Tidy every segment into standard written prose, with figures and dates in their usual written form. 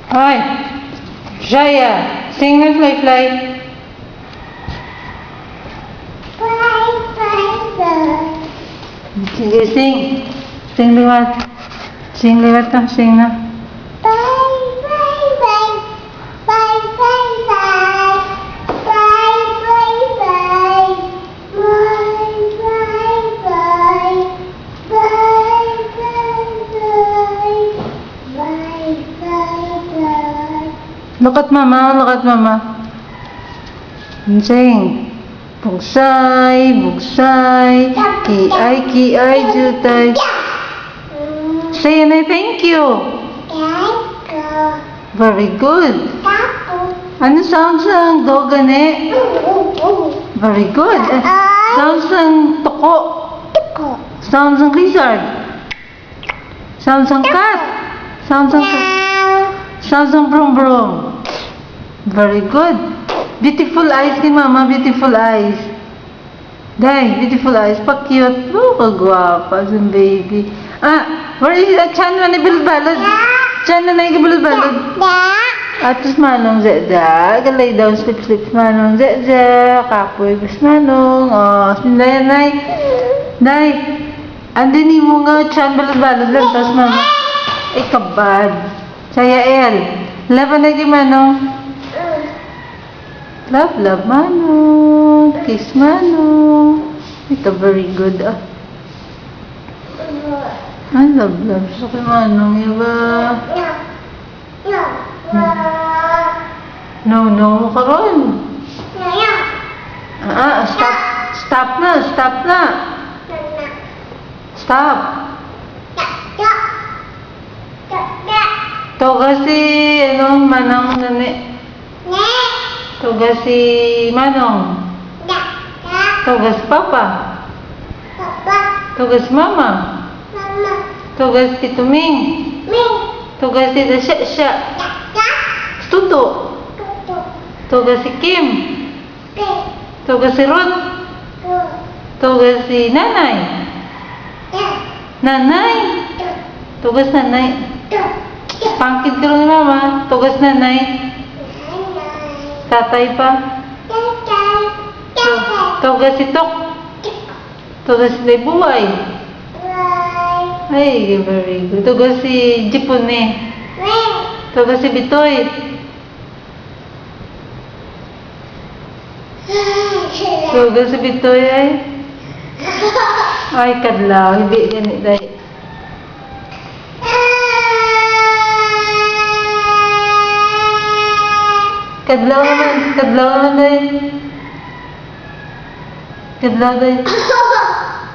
Hoy! Jaya! Sing na fly fly. Sige, sing. Sing liwat. Sing liwat na, sing na. Look at mama, look at mama. Sing. Bugsay, bugsay, kiay, jutay. Say and I thank you. Very good. Ano sounds ng dog gani? Very good. Sounds ng toko. Sounds ng lizard. Sounds ng cat. Sounds ng sounds ng brum brum. Very good. Beautiful eyes ni mama, beautiful eyes. Day, beautiful eyes. Pa-cute. Oh, kagwapa yung baby. Where is that? Chan na balod. Chan na balod. Atos manong zeda. Galay daw slip manong zeda. Kapoy gus manong. Oh, sinday nay. Day. Andin ni mo nga chan balod lang. Tapos mama. Ay, kabad. Saya el. Laban na di manong. Love, love, Manong. Kiss, Manong. Ito, very good, I love, love. So, kay Manong, iba. No, karon. Stop na. Stop. To kasi, Manong nani. Tugas si Manong. Tugas Papa. Tugas Mama. Tugas si Tuming. Tugas si Dasya. Tuto. Tugas si Kim. Tugas si Ruth. Tugas si Nanay. Nanay. Tugas Nanay. Pangkit ko ni Mama. Tugas Nanay. Tatay pa. Tugas si Tok. Tugas si Buhay. Ay, very good. Tugas si Jipone. Tugas si Bitoy. Tugas si Bitoy ay. Ay, kadlaw. Hindi ganit ay. Kadlaw naman day. Kadlaw day.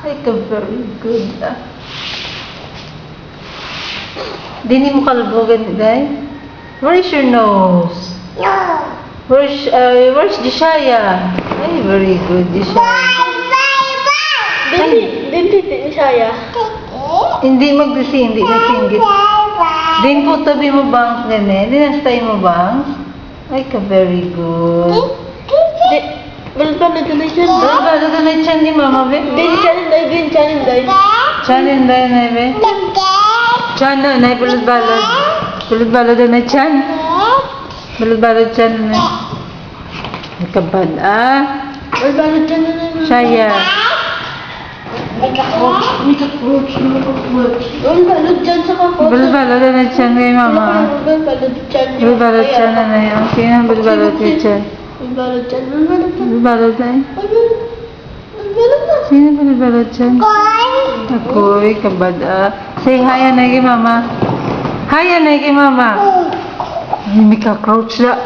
Ay, very good. Dini mo kalbogan day. Where is your nose? Where's Jishaya? Ay, very good, Jishaya. Dili Jishaya. Hindi magdisi, hindi masinggit. Din po tabi mo bangs gani. Dinastay mo bangs. Ay, very good. Balbalod na dyan. Balbalod na dyan ni Mama, be? Chanin day. Chanin day na, be? Chan na, nay, balbalod. Balbalod na chan. Balbalod chan na. Ay, kabad, Balbalod dyan na. Shaya. Balbalod dyan sa kapot. Balbalod na chan kay Mama. Balbalod dyan. Balbalod chan na na yun. Sino ang balbalod kay chan? Balbalod dyan. Balbalod na yun. Sino balbalod chan? Ako'y kabad, Say hi, anay kay Mama. Hi, anay kay Mama. Ay, may ka-crouch na.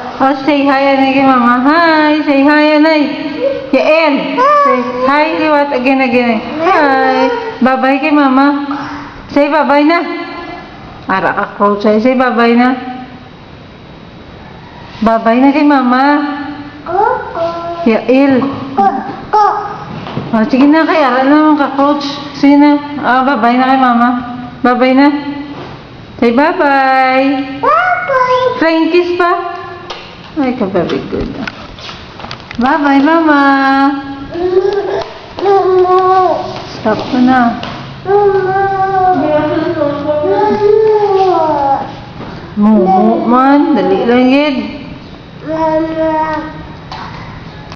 Say hi, anay kay Mama. Hi, say hi, anay. Yael. Say hi, liwat. Again. Hi. Bye-bye kay Mama. Say bye-bye na. Ara ka-crouch ay. Say bye-bye na. Bye-bye na kay Mama. Yael. Sige na, kaya ara naman ka-crouch. Sige na. Bye-bye na kay Mama. Bye-bye na. Say bye-bye. Flying kiss pa. Ay, very good. Bye-bye, Mama. Stop ko na. Mumu man, dali lang yun.